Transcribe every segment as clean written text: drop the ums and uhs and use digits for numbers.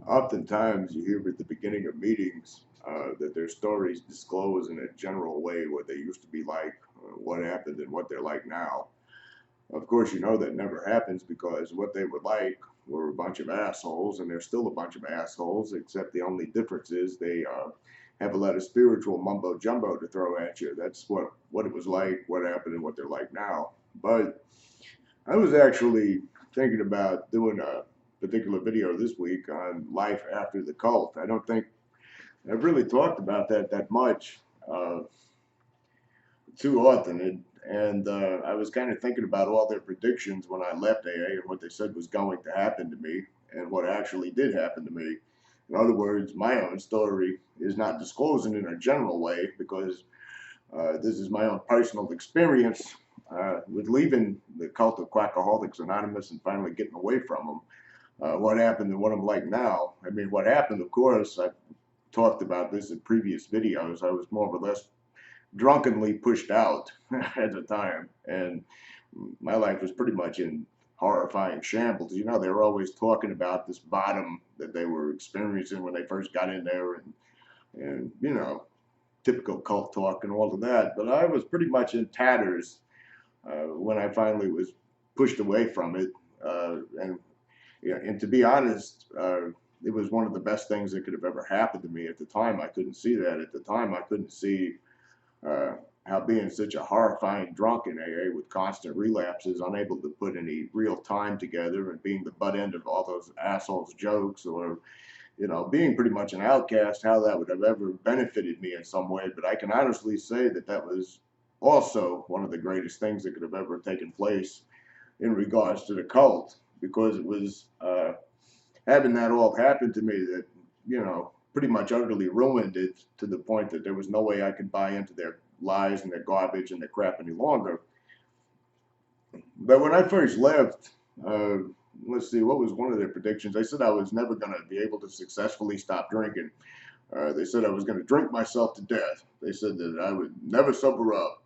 Oftentimes, you hear at the beginning of meetings that their stories disclose in a general way what they used to be like, what happened, and what they're like now. Of course, you know that never happens because what they were like were a bunch of assholes, and they're still a bunch of assholes, except the only difference is they have a lot of spiritual mumbo jumbo to throw at you. That's what it was like, what happened, and what they're like now. But I was actually thinking about doing a particular video this week on life after the cult. I don't think I've really talked about that much uh, too often. And I was kind of thinking about all their predictions when I left AA and what they said was going to happen to me and what actually did happen to me. In other words, my own story is not disclosing in a general way because this is my own personal experience with leaving the cult of Quackholics Anonymous and finally getting away from them. What happened and what I'm like now. I mean, what happened, of course, I've talked about this in previous videos. I was more or less drunkenly pushed out at the time, and my life was pretty much in horrifying shambles. You know, they were always talking about this bottom that they were experiencing when they first got in there, and you know, typical cult talk and all of that. But I was pretty much in tatters when I finally was pushed away from it, and yeah, and to be honest, it was one of the best things that could have ever happened to me. At the time, I couldn't see that. At the time, I couldn't see uh, how being such a horrifying drunk in AA with constant relapses, unable to put any real time together, and being the butt end of all those assholes' jokes, or being pretty much an outcast, how that would have ever benefited me in some way. But I can honestly say that that was also one of the greatest things that could have ever taken place in regards to the cult, because it was having that all happen to me that, pretty much utterly ruined it to the point that there was no way I could buy into their lies and their garbage and their crap any longer. But when I first left, uh, let's see, what was one of their predictions? They said I was never going to be able to successfully stop drinking. They said I was going to drink myself to death. They said that I would never sober up.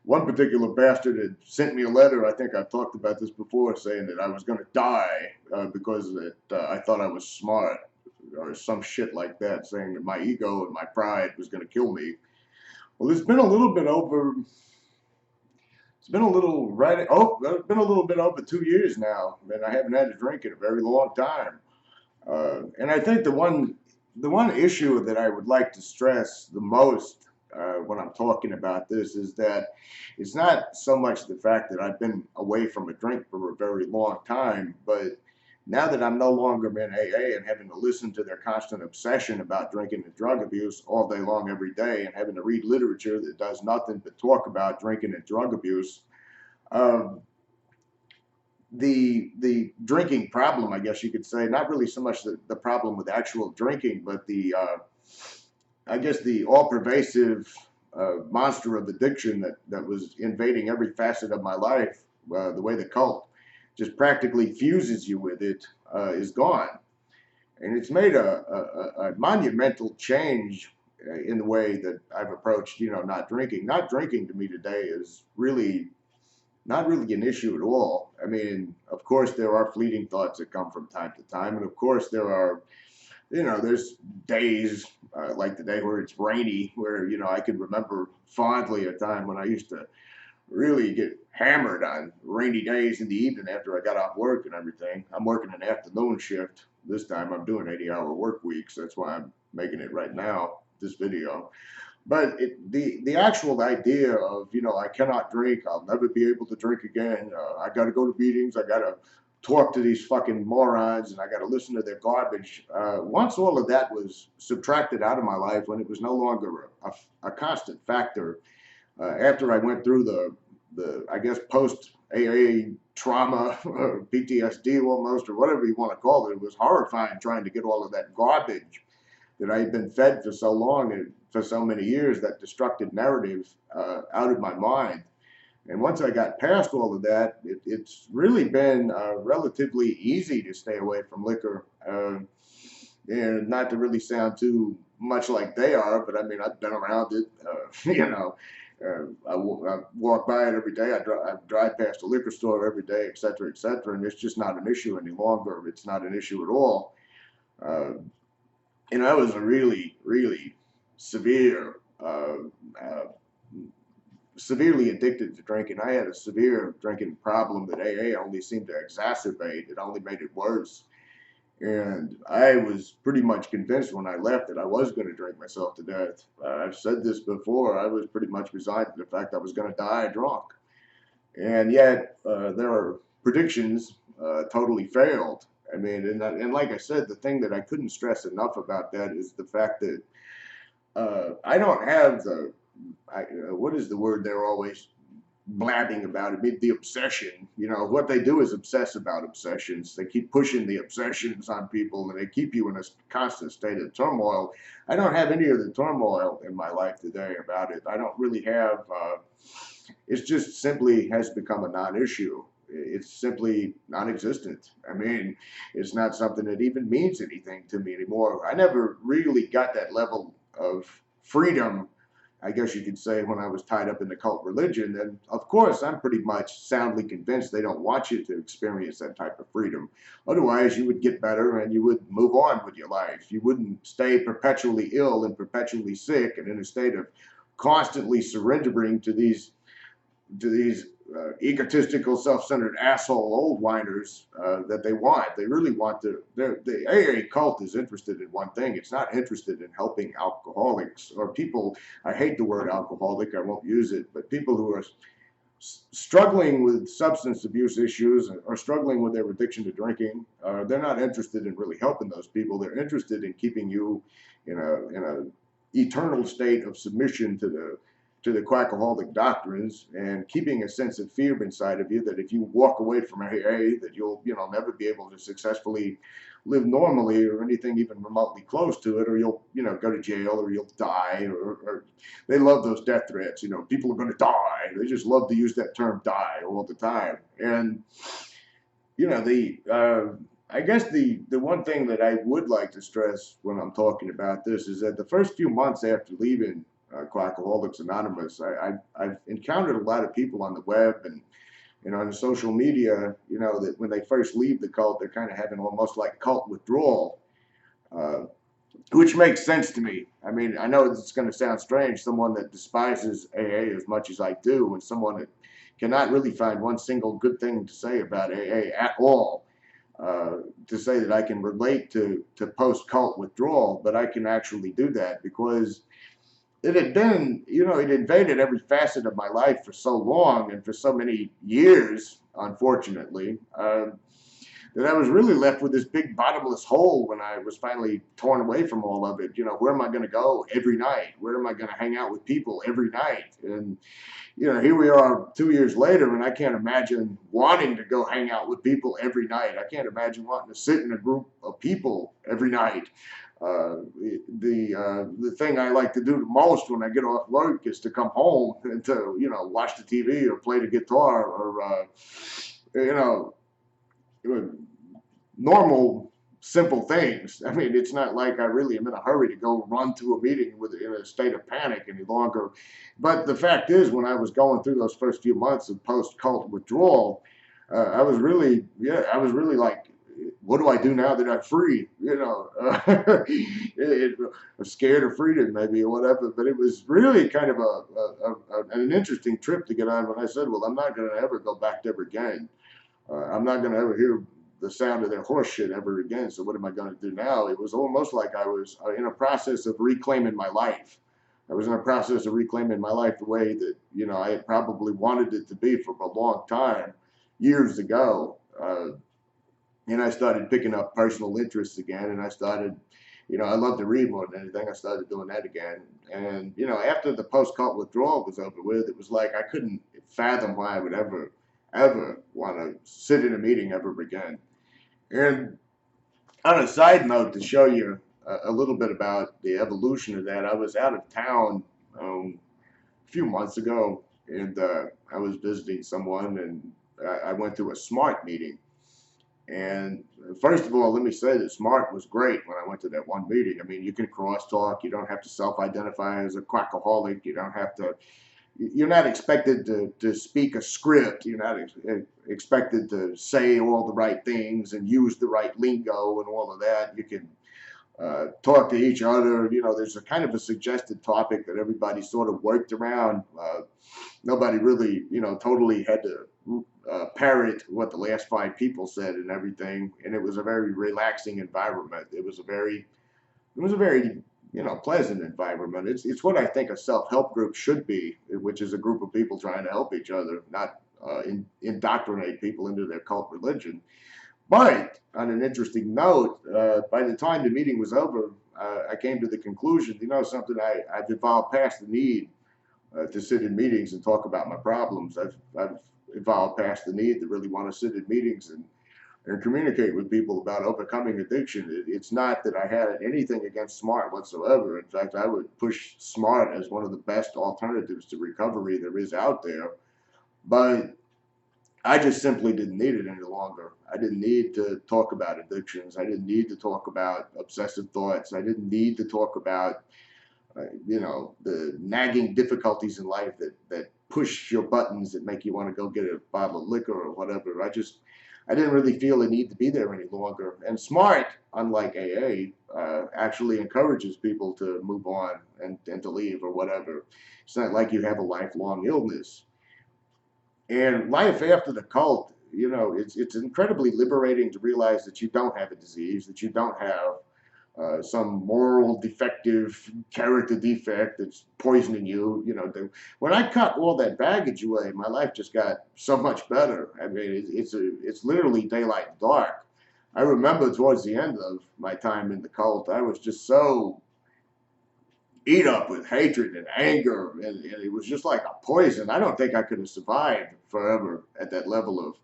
One particular bastard had sent me a letter. I think I've talked about this before, saying that I was going to die because I thought I was smart or some shit like that, saying that my ego and my pride was going to kill me. Well, it's been a little bit over. It's been a little right. Oh, it's been a little bit over 2 years now, and I haven't had a drink in a very long time. And I think the one issue that I would like to stress the most when I'm talking about this is that it's not so much the fact that I've been away from a drink for a very long time, but now that I'm no longer in AA and having to listen to their constant obsession about drinking and drug abuse all day long every day, and having to read literature that does nothing but talk about drinking and drug abuse, um, the drinking problem, I guess you could say, not really so much the problem with actual drinking, but the I guess the all-pervasive monster of addiction that was invading every facet of my life, the way the cult just practically fuses you with it, is gone. And it's made a monumental change in the way that I've approached, not drinking. Not drinking to me today is really not really an issue at all. I mean, of course, there are fleeting thoughts that come from time to time. And of course, there's days like the day where it's rainy, where, I can remember fondly a time when I used to really get hammered on rainy days in the evening after I got off work and everything. I'm working an afternoon shift. This time I'm doing 80-hour work weeks. That's why I'm making it right now, this video. But the actual idea of, I cannot drink, I'll never be able to drink again, I got to go to meetings, I got to talk to these fucking morons, and I got to listen to their garbage. Once all of that was subtracted out of my life, when it was no longer a constant factor, after I went through the I guess, post AA trauma, or PTSD almost, or whatever you want to call it, it was horrifying trying to get all of that garbage that I had been fed for so long and for so many years, that destructive narrative, out of my mind. And once I got past all of that, it's really been relatively easy to stay away from liquor. And not to really sound too much like they are, but I mean, I've been around it. I walk by it every day. I drive past a liquor store every day, et cetera, and it's just not an issue any longer. It's not an issue at all. Uh, I was a really, really severe, severely addicted to drinking. I had a severe drinking problem that AA only seemed to exacerbate. It only made it worse. And I was pretty much convinced when I left that I was going to drink myself to death. I've said this before. I was pretty much resigned to the fact I was going to die drunk. And yet, their predictions totally failed. I mean, and like I said, the thing that I couldn't stress enough about that is the fact that I don't have what is the word they're always blabbing about it, the obsession. What they do is obsess about obsessions. They keep pushing the obsessions on people, and they keep you in a constant state of turmoil. I don't have any of the turmoil in my life today about it. I don't really have, it's just simply has become a non-issue. It's simply non-existent. I mean, it's not something that even means anything to me anymore. I never really got that level of freedom, I guess you could say, when I was tied up in the cult religion. And of course, I'm pretty much soundly convinced they don't want you to experience that type of freedom. Otherwise, you would get better and you would move on with your life. You wouldn't stay perpetually ill and perpetually sick and in a state of constantly surrendering to these egotistical, self-centered asshole old whiners that they want. They really want to. The AA cult is interested in one thing. It's not interested in helping alcoholics or people. I hate the word alcoholic. I won't use it. But people who are struggling with substance abuse issues or struggling with their addiction to drinking, they're not interested in really helping those people. They're interested in keeping you in a eternal state of submission to the quackholic doctrines, and keeping a sense of fear inside of you that if you walk away from AA, that you'll never be able to successfully live normally or anything even remotely close to it, or you'll go to jail, or you'll die, or they love those death threats. People are going to die. They just love to use that term "die" all the time. And I guess the one thing that I would like to stress when I'm talking about this is that the first few months after leaving Quackholics Anonymous, I've encountered a lot of people on the web and on the social media, that when they first leave the cult, they're kind of having almost like cult withdrawal, uh, which makes sense to me. I mean, I know it's going to sound strange, someone that despises AA as much as I do, and someone that cannot really find one single good thing to say about AA at all, to say that I can relate to post cult withdrawal, but I can actually do that because it had been, it invaded every facet of my life for so long and for so many years, unfortunately, that I was really left with this big bottomless hole when I was finally torn away from all of it. Where am I going to go every night? Where am I going to hang out with people every night? And, here we are 2 years later, and I can't imagine wanting to go hang out with people every night. I can't imagine wanting to sit in a group of people every night. The thing I like to do the most when I get off work is to come home and to watch the TV or play the guitar or normal simple things. I mean, it's not like I really am in a hurry to go run to a meeting in a state of panic any longer. But the fact is, when I was going through those first few months of post cult withdrawal, I was really like, what do I do now that I'm free? I'm scared of freedom, maybe, or whatever. But it was really kind of an interesting trip to get on when I said, well, I'm not going to ever go back ever again. I'm not going to ever hear the sound of their horse shit ever again. So what am I going to do now? It was almost like I was in a process of reclaiming my life. I was in a process of reclaiming my life the way that, I had probably wanted it to be for a long time, years ago. And I started picking up personal interests again, and I started, I love to read more than anything. I started doing that again. And, after the post-cult withdrawal was over with, it was like I couldn't fathom why I would ever want to sit in a meeting ever again. And on a side note, to show you a little bit about the evolution of that, I was out of town a few months ago, and I was visiting someone, and I went to a SMART meeting. And first of all, let me say that SMART was great when I went to that one meeting. I mean, you can crosstalk. You don't have to self-identify as a quackaholic. You don't have to, you're not expected to speak a script. You're not expected to say all the right things and use the right lingo and all of that. You can talk to each other. You know, there's a kind of a suggested topic that everybody sort of worked around. Nobody really, you know, totally had to parrot what the last 5 people said and everything. And it was a very relaxing environment. It was a very, you know, pleasant environment. It's what I think a self-help group should be, which is a group of people trying to help each other, not indoctrinate people into their cult religion. But on an interesting note, by the time the meeting was over, I came to the conclusion, you know, something I've evolved past the need to sit in meetings and talk about my problems. I've evolved past the need to really want to sit in meetings and communicate with people about overcoming addiction. It's not that I had anything against SMART whatsoever. In fact, I would push SMART as one of the best alternatives to recovery there is out there. But I just simply didn't need it any longer. I didn't need to talk about addictions. I didn't need to talk about obsessive thoughts. I didn't need to talk about, you know, the nagging difficulties in life that push your buttons, that make you want to go get a bottle of liquor or whatever. I didn't really feel the need to be there any longer. And SMART, unlike AA, actually encourages people to move on and to leave or whatever. It's not like you have a lifelong illness. And life after the cult, you know, it's incredibly liberating to realize that you don't have a disease, that you don't have some moral defective character defect that's poisoning you. You know, when I cut all that baggage away, my life just got so much better. I mean, it's literally daylight dark. I remember towards the end of my time in the cult, I was just so eat up with hatred and anger, and it was just like a poison. I don't think I could have survived forever at that level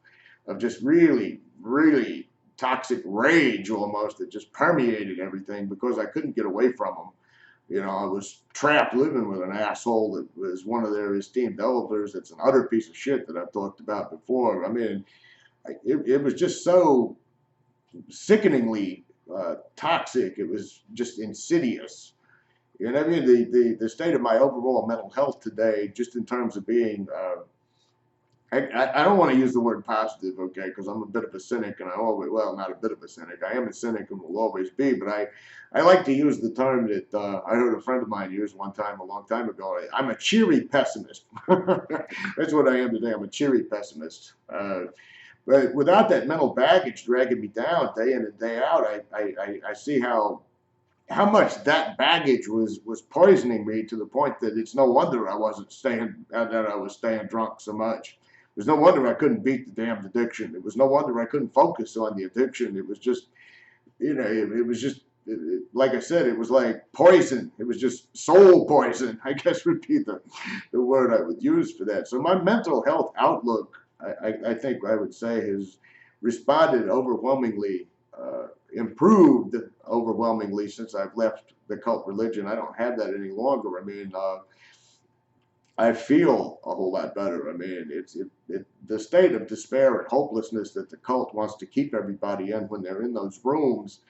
of just really, really toxic rage almost that just permeated everything because I couldn't get away from them. You know, I was trapped living with an asshole that was one of their esteemed elders. That's an utter piece of shit that I've talked about before. I mean, it was just so sickeningly toxic. It was just insidious. And I mean, the state of my overall mental health today, just in terms of being, I don't want to use the word positive, okay, because I'm a bit of a cynic, and I always, well, not a bit of a cynic, I am a cynic and will always be, but I like to use the term that I heard a friend of mine use one time, a long time ago. I'm a cheery pessimist. That's what I am today. I'm a cheery pessimist. But without that mental baggage dragging me down day in and day out, I see how much that baggage was poisoning me, to the point that it's no wonder I was staying drunk so much. There's no wonder I couldn't beat the damned addiction. It was no wonder I couldn't focus on the addiction. It was just, you know, it was just, like I said, it was like poison. It was just soul poison, I guess would be the word I would use for that. So my mental health outlook, I think I would say, has responded overwhelmingly, improved overwhelmingly since I've left the cult religion. I don't have that any longer. I mean, I feel a whole lot better. I mean, the state of despair and hopelessness that the cult wants to keep everybody in when they're in those rooms,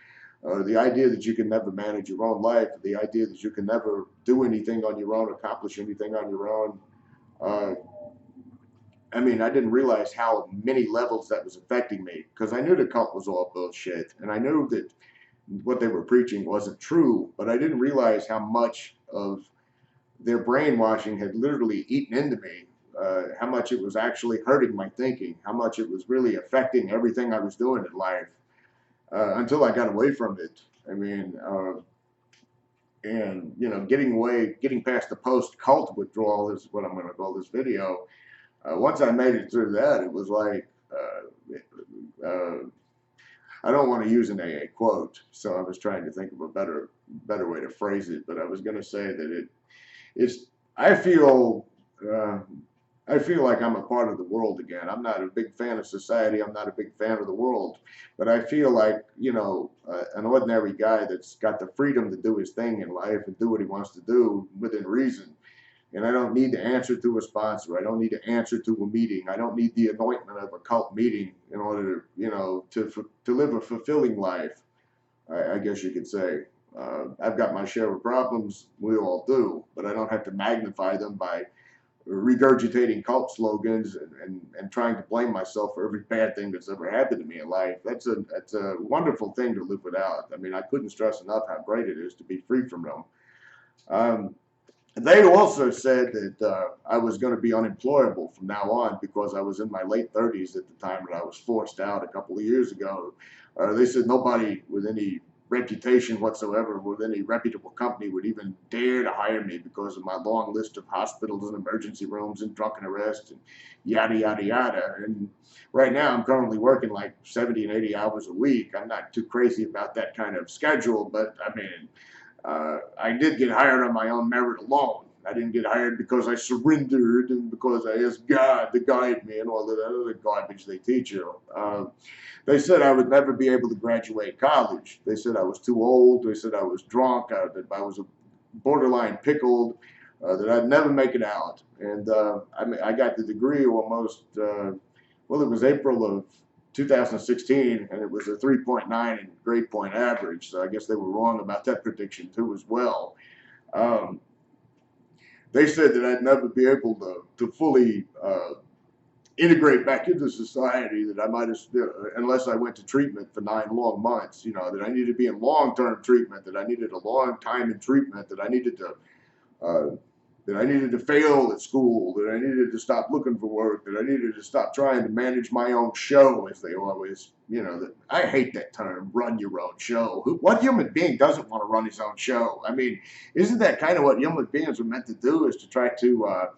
the idea that you can never manage your own life, the idea that you can never do anything on your own, accomplish anything on your own. I mean, I didn't realize how many levels that was affecting me, because I knew the cult was all bullshit, and I knew that what they were preaching wasn't true, but I didn't realize how much of their brainwashing had literally eaten into me, how much it was actually hurting my thinking, how much it was really affecting everything I was doing in life, until I got away from it. I mean, and, you know, getting past the post cult withdrawal is what I'm going to call this video. Once I made it through that, it was like, I don't want to use an AA quote, so I was trying to think of a better way to phrase it, but I was going to say that I feel like I'm a part of the world again. I'm not a big fan of society. I'm not a big fan of the world, but I feel like, you know, an ordinary guy that's got the freedom to do his thing in life and do what he wants to do within reason. And I don't need to answer to a sponsor. I don't need to answer to a meeting. I don't need the anointment of a cult meeting in order to, you know, to live a fulfilling life, I guess you could say. I've got my share of problems. We all do, but I don't have to magnify them by regurgitating cult slogans and trying to blame myself for every bad thing that's ever happened to me in life. That's a wonderful thing to live without. I mean, I couldn't stress enough how great it is to be free from them. They also said that I was going to be unemployable from now on because I was in my late 30s at the time that I was forced out a couple of years ago. They said nobody with any reputation whatsoever, with any reputable company, would even dare to hire me because of my long list of hospitals and emergency rooms and drunken arrests and yada, yada, yada. And right now I'm currently working like 70 and 80 hours a week. I'm not too crazy about that kind of schedule, but I mean, I did get hired on my own merit alone. I didn't get hired because I surrendered and because I asked God to guide me and all that other garbage they teach you. They said I would never be able to graduate college. They said I was too old. They said I was drunk, that I was borderline pickled, that I'd never make it out. And I got the degree almost, well, it was April of 2016, and it was a 3.9 in grade point average. So I guess they were wrong about that prediction too as well. They said that I'd never be able to fully integrate back into society, that I might have, unless I went to treatment for 9 long months, you know, that I needed to be in long-term treatment, that I needed a long time in treatment, that I needed to fail at school, that I needed to stop looking for work, that I needed to stop trying to manage my own show, as they always, you know, that I hate that term, run your own show. What human being doesn't want to run his own show? I mean, isn't that kind of what human beings are meant to do, is to try to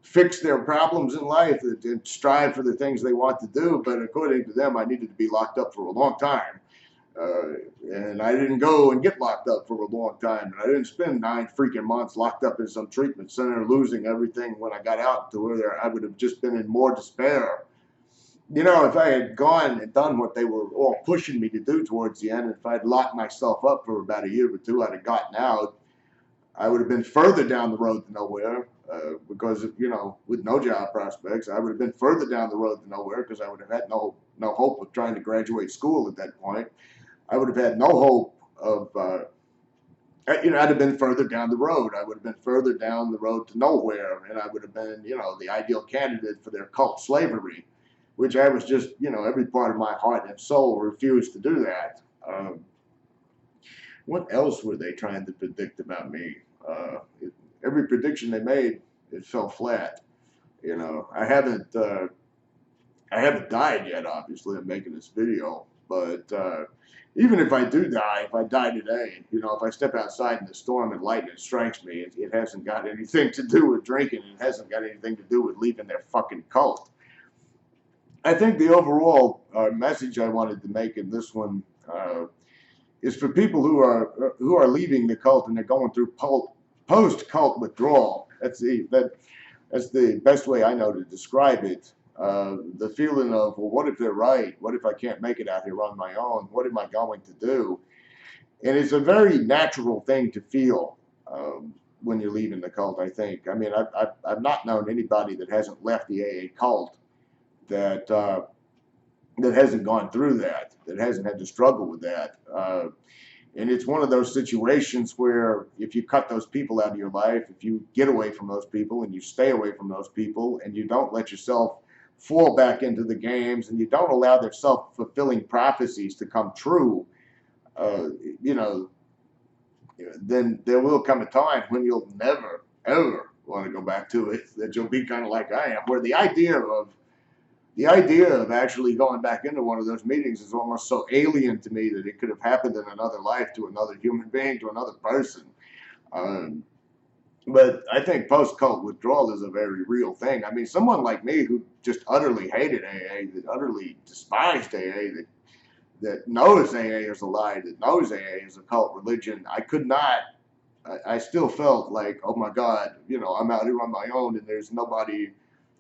fix their problems in life and strive for the things they want to do? But according to them, I needed to be locked up for a long time. And I didn't go and get locked up for a long time. And I didn't spend 9 freaking months locked up in some treatment center, losing everything when I got out, to where I would have just been in more despair. You know, if I had gone and done what they were all pushing me to do towards the end, and if I'd locked myself up for about a year or two, I'd have gotten out, I would have been further down the road to nowhere, because, you know, with no job prospects, I would have been further down the road to nowhere because I would have had no hope of trying to graduate school at that point. I would have had no hope of, you know, I'd have been further down the road. I would have been further down the road to nowhere, and I would have been, you know, the ideal candidate for their cult slavery, which I was just, you know, every part of my heart and soul refused to do that. What else were they trying to predict about me? Every prediction they made, it fell flat. You know, I haven't died yet. Obviously, I'm making this video, but even if I do die, if I die today, you know, if I step outside in the storm and lightning strikes me, it hasn't got anything to do with drinking. It hasn't got anything to do with leaving their fucking cult. I think the overall message I wanted to make in this one is for people who are leaving the cult and they're going through post cult withdrawal. That's the best way I know to describe it. The feeling of, well, what if they're right? What if I can't make it out here on my own? What am I going to do? And it's a very natural thing to feel when you're leaving the cult, I think. I mean, I've not known anybody that hasn't left the AA cult that hasn't gone through that hasn't had to struggle with that. And it's one of those situations where if you cut those people out of your life, if you get away from those people and you stay away from those people and you don't let yourself fall back into the games and you don't allow their self-fulfilling prophecies to come true, you know, then there will come a time when you'll never, ever want to go back to it, that you'll be kind of like I am, where the idea of actually going back into one of those meetings is almost so alien to me that it could have happened in another life to another human being, to another person. But I think post-cult withdrawal is a very real thing. I mean, someone like me who just utterly hated AA, that utterly despised AA, that knows AA is a lie, that knows AA is a cult religion, I still felt like, oh my God, you know, I'm out here on my own and there's nobody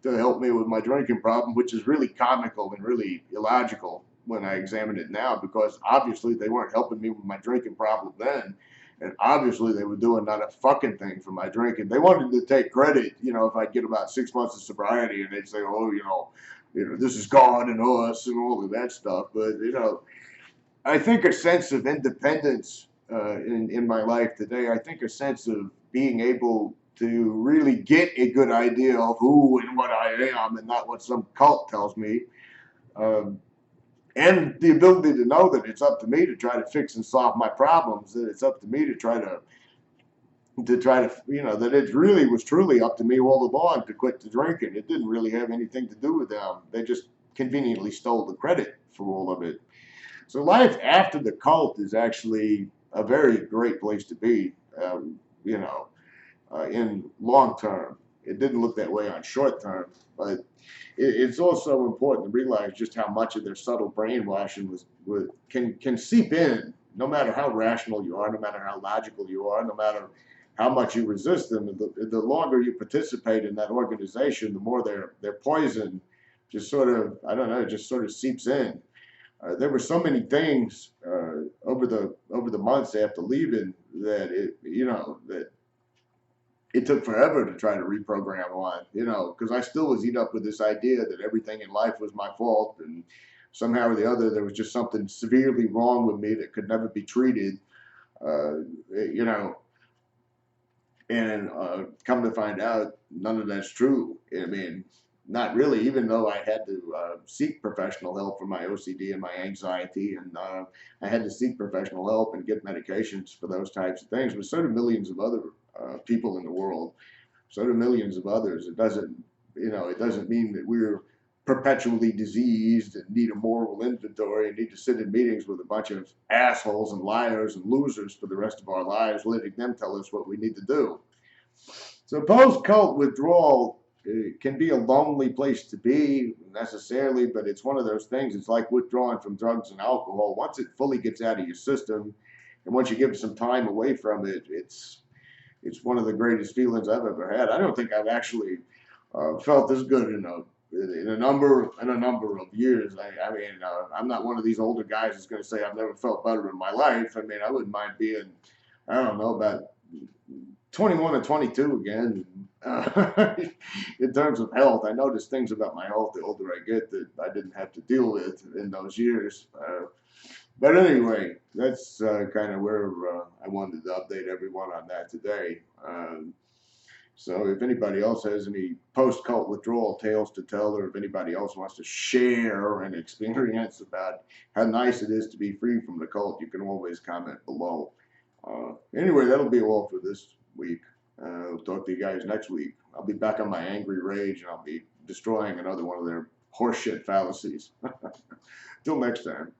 to help me with my drinking problem, which is really comical and really illogical when I examine it now, because obviously they weren't helping me with my drinking problem then. And obviously they were doing not a fucking thing for my drinking. They wanted to take credit, you know, if I'd get about 6 months of sobriety, and they'd say, oh, you know, this is God and us and all of that stuff. But, you know, I think a sense of independence in my life today, I think a sense of being able to really get a good idea of who and what I am, and not what some cult tells me. Um, and the ability to know that it's up to me to try to fix and solve my problems, that it's up to me to try to that it really was truly up to me all along to quit the drinking. It didn't really have anything to do with them. They just conveniently stole the credit for all of it. So life after the cult is actually a very great place to be, in long term. It didn't look that way on short term, but it's also important to realize just how much of their subtle brainwashing can seep in, no matter how rational you are, no matter how logical you are, no matter how much you resist them. The longer you participate in that organization, the more their poison just sort of, I don't know, just sort of seeps in. There were so many things over the months after leaving that it took forever to try to reprogram on, because I still was eat up with this idea that everything in life was my fault, and somehow or the other there was just something severely wrong with me that could never be treated, uh, you know, and come to find out, none of that's true. I mean, not really, even though I had to seek professional help for my OCD and my anxiety, and I had to seek professional help and get medications for those types of things, but so do millions of other people in the world, so do millions of others. It doesn't mean that we're perpetually diseased and need a moral inventory and need to sit in meetings with a bunch of assholes and liars and losers for the rest of our lives, letting them tell us what we need to do. So post-cult withdrawal can be a lonely place to be necessarily, but it's one of those things. It's like withdrawing from drugs and alcohol. Once it fully gets out of your system, and once you give some time away from it, it's one of the greatest feelings I've ever had. I don't think I've actually felt this good in a number of years. I mean, I'm not one of these older guys that's going to say I've never felt better in my life. I mean, I wouldn't mind being, I don't know, about 21 or 22 again. In terms of health, I noticed things about my health the older I get that I didn't have to deal with in those years. But anyway, that's kind of where I wanted to update everyone on that today. So if anybody else has any post-cult withdrawal tales to tell, or if anybody else wants to share an experience about how nice it is to be free from the cult, you can always comment below. Anyway, that'll be all for this week. I'll talk to you guys next week. I'll be back on my angry rage, and I'll be destroying another one of their horseshit fallacies. Till next time.